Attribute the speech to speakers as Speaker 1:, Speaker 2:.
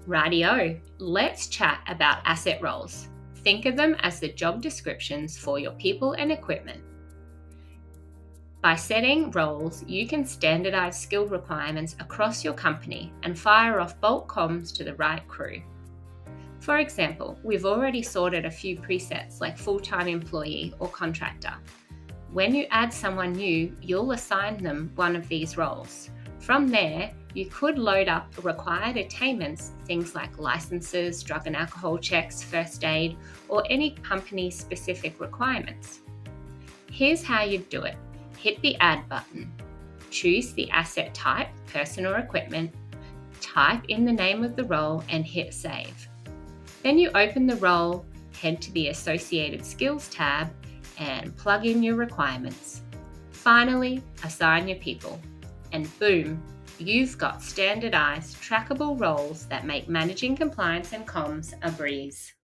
Speaker 1: Rightio, let's chat about asset roles. Think of them as the job descriptions for your people and equipment. By setting roles, you can standardize skill requirements across your company and fire off bulk comms to the right crew. For example, we've already sorted a few presets like full-time employee or contractor. When you add someone new, you'll assign them one of these roles. From there, you could load up required attainments, things like licenses, drug and alcohol checks, first aid, or any company-specific requirements. Here's how you'd do it. Hit the Add button. Choose the asset type, person or equipment, type in the name of the role and hit Save. Then you open the role, head to the Associated Skills tab, and plug in your requirements. Finally, assign your people. And boom, you've got standardized, trackable roles that make managing compliance and comms a breeze.